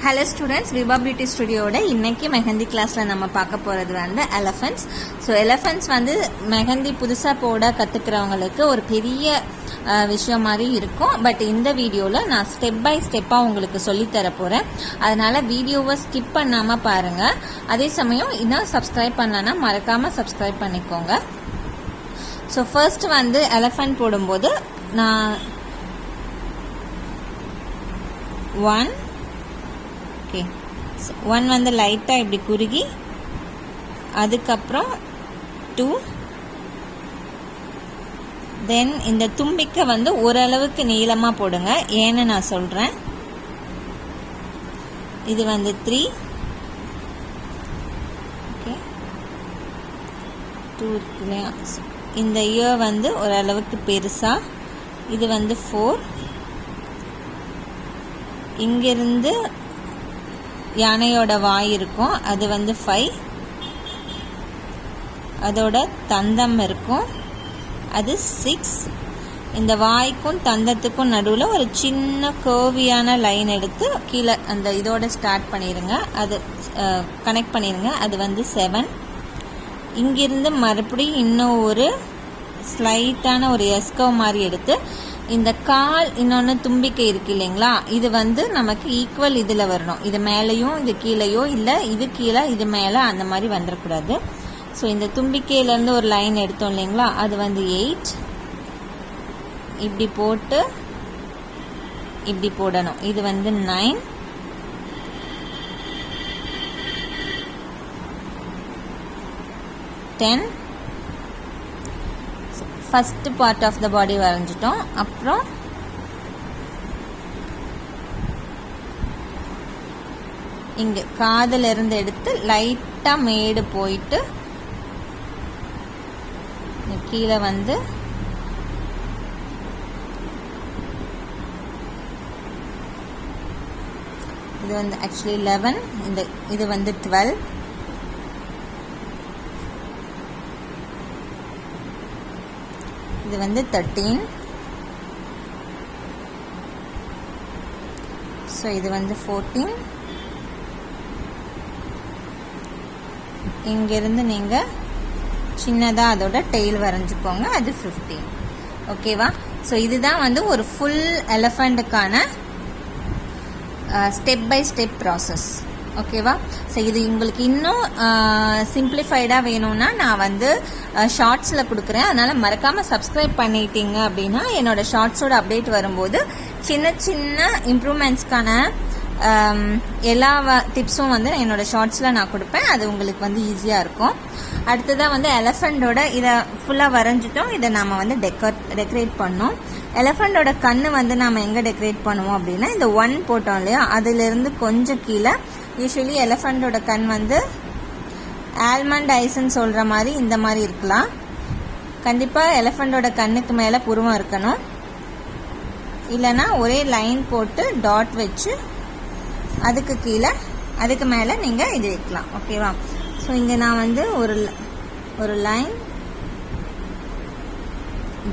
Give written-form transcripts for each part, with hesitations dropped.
Hello students, Viva Beauty Studio இன்னைக்கு மெஹந்தி கிளாஸ்ல நம்ம பார்க்க போறது வந்து elephants. So elephants வந்து மெஹந்தி புதுசா போட கத்துக்கிறவங்களுக்கு ஒரு பெரிய விஷயம் மாதிரி இருக்கும். பட் இந்த வீடியோல நான் ஸ்டெப் பை ஸ்டெப்பா உங்களுக்கு சொல்லி தர போறேன். அதனால வீடியோவை ஸ்கிப் பண்ணாம பாருங்க. அதே சமயம் இன்னும் சப்ஸ்கிரைப் பண்ணலனா மறக்காம சப்ஸ்கிரைப் பண்ணிக்கோங்க. So first வந்து elephant போடும்போது நான் 1 ஓகே 1 வந்து லைட்டா இப்படி குறுகி அதுக்கு அப்புறம் 2 தென் இந்த தும்பிக்கை வந்து ஓரளவுக்கு நீளமா போடுங்க ஏன்னு நான் சொல்றேன். இது வந்து 3 ஓகே 2 இருக்குலையா இந்த இயர் வந்து ஓரளவுக்கு பெருசா இது வந்து 4 இங்கிருந்து யானையோட வாய் இருக்கும் அது வந்து 5 அதோட தந்தம் இருக்கும் அது 6 இந்த வாய்க்கும் தந்தத்துக்கும் நடுவில் ஒரு சின்ன கர்வியான லைன் எடுத்து கீழே அந்த இதோட ஸ்டார்ட் பண்ணிடுங்க அது கனெக்ட் பண்ணிடுங்க அது வந்து 7 இங்கிருந்து மறுபடியும் இன்னும் ஒரு ஸ்லைட்டான ஒரு எஸ்கவ் மாதிரி எடுத்து இந்த கால் இன்னொன்று தும்பிக்கை இருக்கு இல்லைங்களா இது வந்து நமக்கு ஈக்குவல் இதில் வரணும் இது மேலேயும் இது கீழேயோ இல்லை இது கீழே இது மேலே அந்த மாதிரி வந்துடக்கூடாது. ஸோ இந்த தும்பிக்கையிலேருந்து ஒரு லைன் எடுத்தோம் இல்லைங்களா அது வந்து 8 இப்படி போட்டு இப்படி போடணும் இது வந்து 9 10 ஃபர்ஸ்ட் பார்ட் ஆஃப் த பாடி வரைஞ்சிட்டோம். அப்புறம் இங்கே காதில் இருந்து எடுத்து லைட்டாக மேடு போயிட்டு கீழே வந்து இது வந்து ஆக்சுவலி 11 இது வந்து 12 இது வந்து 13 ஸோ இது வந்து 14 இங்கிருந்து நீங்கள் சின்னதாக அதோட டெய்ல் வரைஞ்சிக்கோங்க அது 15 ஓகேவா. ஸோ இதுதான் வந்து ஒரு ஃபுல் எலிஃபண்ட்டுக்கான ஸ்டெப் பை ஸ்டெப் ப்ராசஸ் ஓகேவா. ஸோ இது உங்களுக்கு இன்னும் சிம்பிளிஃபைடாக வேணும்னா நான் வந்து ஷார்ட்ஸில் கொடுக்குறேன். அதனால் மறக்காமல் சப்ஸ்கிரைப் பண்ணிட்டீங்க அப்படின்னா என்னோட ஷார்ட்ஸோட அப்டேட் வரும்போது சின்ன சின்ன இம்ப்ரூவ்மெண்ட்ஸ்க்கான எல்லா டிப்ஸும் வந்து என்னோட ஷார்ட்ஸில் நான் கொடுப்பேன். அது உங்களுக்கு வந்து ஈஸியாக இருக்கும். அடுத்ததாக வந்து எலிஃபண்டோட இதை ஃபுல்லாக வரைஞ்சிட்டோம். இதை நாம் வந்து டெக்கரேட் பண்ணோம். எலிஃபண்டோட கண்ணு வந்து நாம் எங்கே டெக்கரேட் பண்ணுவோம் அப்படின்னா இந்த 1 போட்டோம் இல்லையா அதிலிருந்து கொஞ்சம் கீழே யூஸ்வலி எலிஃபண்டோட கண் வந்து ஆல்மண்ட் ஐஸ்ன்னு சொல்கிற மாதிரி இந்த மாதிரி இருக்கலாம். கண்டிப்பாக எலிஃபண்டோட கண்ணுக்கு மேலே புருவம் இருக்கணும். இல்லைன்னா ஒரே லைன் போட்டு டாட் வச்சு அதுக்கு கீழே அதுக்கு மேலே நீங்கள் இது வைக்கலாம் ஓகேவா. ஸோ இங்கே நான் வந்து ஒரு லைன்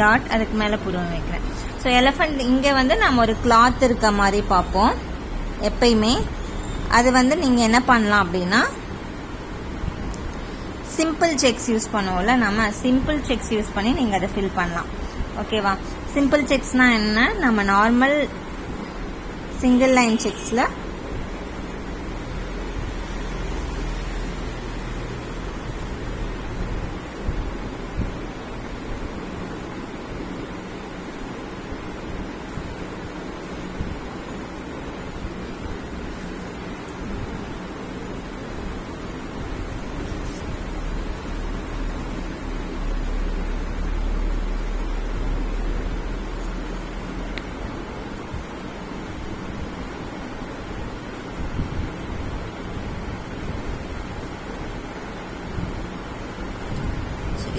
டாட் அதுக்கு மேலே புருவம் வைக்கிறேன். ஸோ எலிஃபண்ட் இங்கே வந்து நம்ம ஒரு கிளாத் இருக்க மாதிரி பார்ப்போம் எப்பயுமே. அது வந்து நீங்கள் என்ன பண்ணலாம் அப்படின்னா சிம்பிள் செக்ஸ் யூஸ் பண்ணுவோம்ல நம்ம சிம்பிள் செக்ஸ் யூஸ் பண்ணி நீங்கள் அதை ஃபில் பண்ணலாம் ஓகேவா. சிம்பிள் செக்ஸ்னால் என்ன நம்ம நார்மல் சிங்கிள் லைன் செக்ஸில்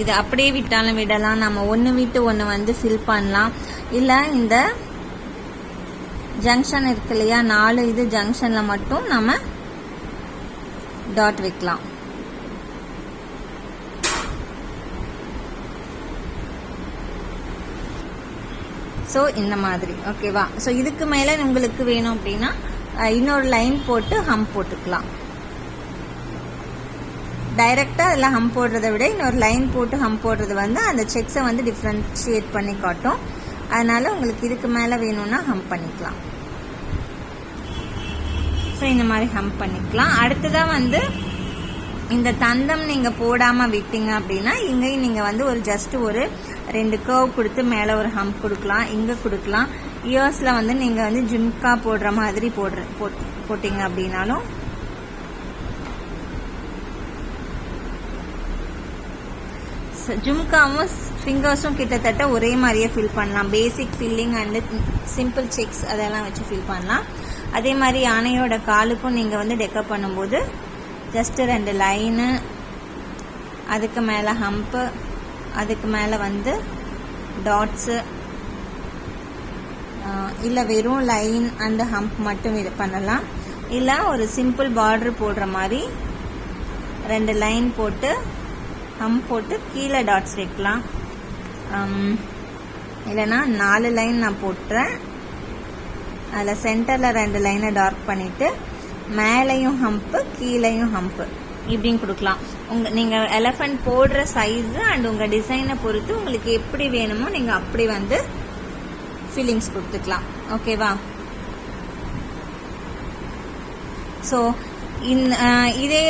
இது அப்படியே விட்டாலும் விடலாம். நம்ம ஒன்று விட்டு ஒன்று வந்து ஃபில் பண்ணலாம். இல்லை இந்த ஜங்ஷன் இருக்கு இல்லையா 4 இது ஜங்ஷனில் மட்டும் நம்ம டாட் வைக்கலாம். ஸோ இந்த மாதிரி ஓகேவா. ஸோ இதுக்கு மேலே உங்களுக்கு வேணும் அப்படின்னா இன்னொரு லைன் போட்டு ஹம்ப் போட்டுக்கலாம். டைரெக்டாக அதில் ஹம்ப் போடுறதை விட இன்னொரு லைன் போட்டு ஹம்ப் போடுறது வந்து அந்த செக்ஸை வந்து டிஃப்ரென்ஷியேட் பண்ணி காட்டும். அதனால் உங்களுக்கு இதுக்கு மேலே வேணும்னா ஹம்ப் பண்ணிக்கலாம். ஸோ இந்த மாதிரி ஹம்ப் பண்ணிக்கலாம். அடுத்ததாக வந்து இந்த தந்தம் நீங்கள் போடாமல் விட்டீங்க அப்படின்னா இங்கேயும் நீங்கள் வந்து ஒரு ஜஸ்ட் ஒரு 2 கர்வ் கொடுத்து மேலே ஒரு ஹம்ப் கொடுக்கலாம், இங்கே கொடுக்கலாம். இயர்ஸில் வந்து நீங்கள் வந்து ஜும்கா போடுற மாதிரி போட்டிங்க அப்படின்னாலும் ஜும்காவும் ஃபிங்கர்ஸும் கிட்டத்தட்ட ஒரே மாதிரியே ஃபில் பண்ணலாம். பேசிக் ஃபில்லிங் அண்டு சிம்பிள் செக்ஸ் அதெல்லாம் வச்சு ஃபில் பண்ணலாம். அதே மாதிரி யானையோட காலுக்கும் நீங்கள் வந்து டெக்கர் பண்ணும்போது ஜஸ்ட் 2 லைனு, அதுக்கு மேலே ஹம்ப்பு, அதுக்கு மேலே வந்து டாட்ஸு, இல்லை வெறும் லைன் அண்ட் ஹம்ப் மட்டும் இது பண்ணலாம். இல்லை ஒரு சிம்பிள் பார்டர் போடுற மாதிரி 2 லைன் போட்டு ஹம்ப் போட்டு கீழே டாட்ஸ் வைக்கலாம். இல்லைனா 4 லைன் நான் போட்டுறேன். அதில் சென்டரில் 2 லைனை டார்க் பண்ணிவிட்டு மேலேயும் ஹம்ப்பு கீழேயும் ஹம்ப்பு இப்படின்னு கொடுக்கலாம். நீங்கள் எலஃபண்ட் போடுற சைஸு அண்ட் உங்கள் டிசைனை பொறுத்து உங்களுக்கு எப்படி வேணுமோ நீங்கள் அப்படி வந்து ஃபில்லிங்ஸ் கொடுத்துக்கலாம். ஓகேவா? ஸோ இதே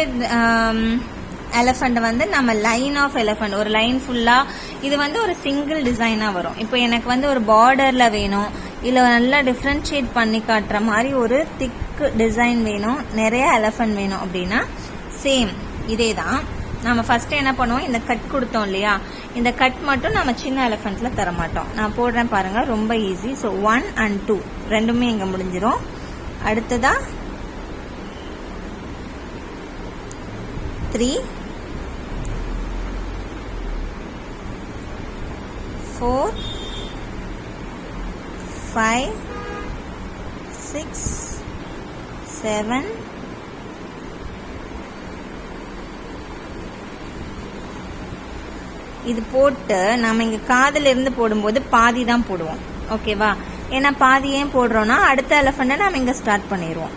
எலஃபண்ட் வந்து நம்ம லைன் ஆஃப் எலஃபண்ட் ஒரு லைன் ஃபுல்லாக இது வந்து ஒரு சிங்கிள் டிசைனாக வரும். இப்போ எனக்கு வந்து ஒரு பார்டரில் வேணும், இல்லை நல்லா டிஃப்ரென்ஷியேட் பண்ணி காட்டுற மாதிரி ஒரு திக் டிசைன் வேணும், நிறைய எலஃபண்ட் வேணும் அப்படின்னா சேம் இதே தான். நம்ம ஃபர்ஸ்ட் என்ன பண்ணுவோம், இந்த கட் கொடுத்தோம் இல்லையா, இந்த கட் மட்டும் நம்ம சின்ன எலஃபண்ட்ல தர மாட்டோம். நான் போடுறேன் பாருங்க, ரொம்ப ஈஸி. ஸோ 1 and 2 ரெண்டுமே இங்கே முடிஞ்சிடும். அடுத்ததா 3 4 5 6 7 இது போட்டு நம்ம இங்க காதுல இருந்து போடும்போது பாதி தான் போடுவோம். ஓகேவா? ஏன்னா பாதி ஏன் போடுறோம்னா அடுத்த எலஃபண்ட்டை நம்ம இங்க ஸ்டார்ட் பண்ணிடுவோம்.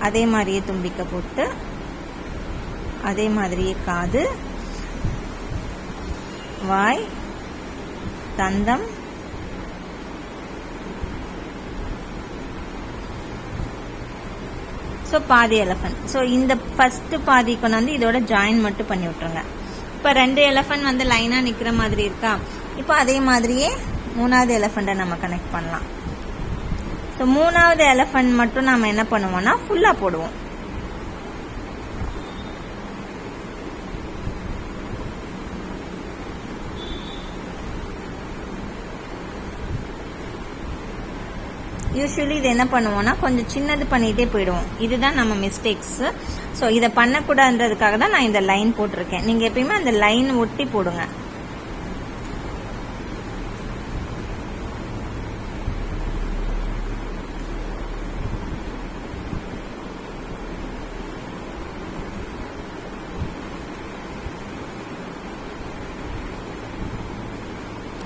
அதே மாதிரியே தும்பிக்கை போட்டு அதே மாதிரியே காது, வாய், தந்தம், ஸோ பாதி எலஃபண்ட். ஸோ இந்த ஃபர்ஸ்ட் பாதி கொண்டாந்து இதோட ஜாயின் மட்டும் பண்ணி விட்டுருங்க. இப்போ 2 எலஃபண்ட் வந்து லைனாக நிற்கிற மாதிரி இருக்கா. இப்போ அதே மாதிரியே 3வது எலஃபண்ட்டை நம்ம கனெக்ட் பண்ணலாம். ஸோ 3வது எலஃபண்ட் மட்டும் நம்ம என்ன பண்ணுவோம்னா ஃபுல்லாக போடுவோம். யூஸ்வலி இது என்ன பண்ணுவோம்னா கொஞ்சம் சின்னது பண்ணிகிட்டே போயிடுவோம். இதுதான் நம்ம மிஸ்டேக்ஸ். ஸோ இதை பண்ணக்கூடாதுன்றதுக்காக தான் நான் இந்த லைன் போட்டிருக்கேன். நீங்கள் எப்பயுமே அந்த லைன் ஒட்டி போடுங்க.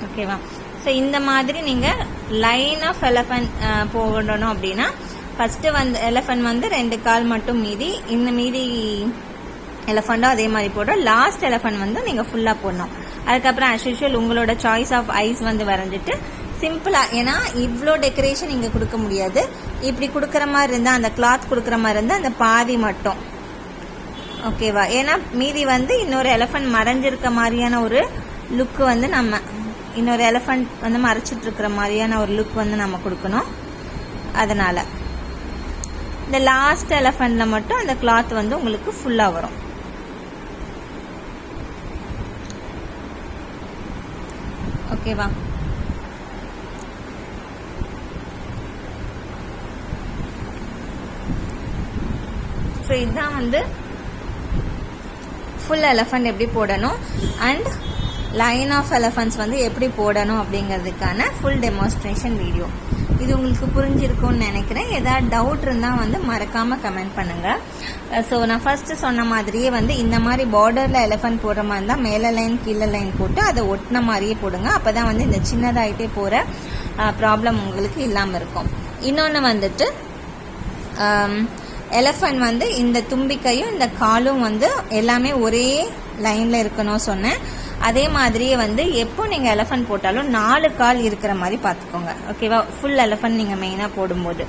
ஓகேவா? ஸோ இந்த மாதிரி நீங்கள் லைன் ஆஃப் எலஃபண்ட் போடணும் அப்படின்னா ஃபர்ஸ்ட் வந்து எலஃபண்ட் வந்து 2 கால் மட்டும் மீதி, இந்த மீதி எலஃபண்ட்டும் அதே மாதிரி போடுறோம். லாஸ்ட் எலஃபண்ட் வந்து நீங்கள் ஃபுல்லாக போடணும். அதுக்கப்புறம் ஆஸ் யூஷுவல் உங்களோட சாய்ஸ் ஆஃப் ஐஸ் வந்து வரைஞ்சிட்டு சிம்பிளாக, ஏன்னா இவ்வளோ டெக்கரேஷன் இங்கே கொடுக்க முடியாது. இப்படி கொடுக்குற மாதிரி இருந்தால், அந்த கிளாத் கொடுக்குற மாதிரி இருந்தால் அந்த பாதி மட்டும் ஓகேவா? ஏன்னா மீதி வந்து இன்னொரு எலஃபண்ட் மறைஞ்சிருக்க மாதிரியான ஒரு லுக்கு வந்து நம்ம இன்னொரு எலஃபண்ட் வந்து மறைச்சிட்டு இருக்கிற மாதிரியான ஒரு லுக் வந்து நம்ம கொடுக்கணும். அதனால இந்த லாஸ்ட் எலஃபண்ட்ல மட்டும் அந்த கிளாத் வந்து உங்களுக்கு ஃபுல்லா வரும். ஓகேவா? ஸோ இதுதான் வந்து ஃபுல் எலஃபண்ட் எப்படி போடணும் அண்ட் லைன் ஆஃப் எலஃபண்ட்ஸ் வந்து எப்படி போடணும் அப்படிங்கிறதுக்கான ஃபுல் டெமான்ஸ்ட்ரேஷன் வீடியோ. இது உங்களுக்கு புரிஞ்சிருக்கும்னு நினைக்கிறேன். ஏதாவது டவுட் இருந்தால் வந்து மறக்காமல் கமெண்ட் பண்ணுங்கள். ஸோ நான் ஃபர்ஸ்ட்டு சொன்ன மாதிரியே வந்து இந்த மாதிரி பார்டரில் எலஃபண்ட் போடுற மாதிரி இருந்தால் மேலே லைன் கீழே லைன் போட்டு அதை ஒட்டின மாதிரியே போடுங்க. அப்போ தான் வந்து இந்த சின்னதாகிட்டே போகிற ப்ராப்ளம் உங்களுக்கு இல்லாமல் இருக்கும். இன்னொன்று வந்துட்டு எலஃபண்ட் வந்து இந்த தும்பிக்கையும் இந்த காலும் வந்து எல்லாமே ஒரே லைனில் இருக்கணும் சொன்னேன். அதே மாதிரியே வந்து எப்போ நீங்கள் எலஃபண்ட் போட்டாலும் 4 கால் இருக்கிற மாதிரி பார்த்துக்கோங்க. ஓகேவா? ஃபுல் எலஃபண்ட் நீங்கள் மெயினாக போடும்போது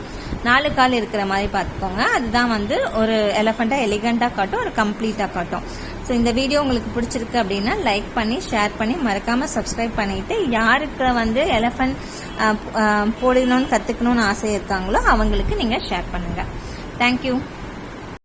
4 கால் இருக்கிற மாதிரி பார்த்துக்கோங்க. அதுதான் வந்து ஒரு எலஃபண்ட்டாக எலிகண்ட்டாக காட்டும், ஒரு கம்ப்ளீட்டாக காட்டும். ஸோ இந்த வீடியோ உங்களுக்கு பிடிச்சிருக்கு அப்படின்னா லைக் பண்ணி ஷேர் பண்ணி மறக்காமல் சப்ஸ்கிரைப் பண்ணிவிட்டு யாருக்கு வந்து எலஃபண்ட் போடணும்னு கற்றுக்கணும்னு ஆசை இருக்காங்களோ அவங்களுக்கு நீங்கள் ஷேர் பண்ணுங்கள். தேங்க்யூ.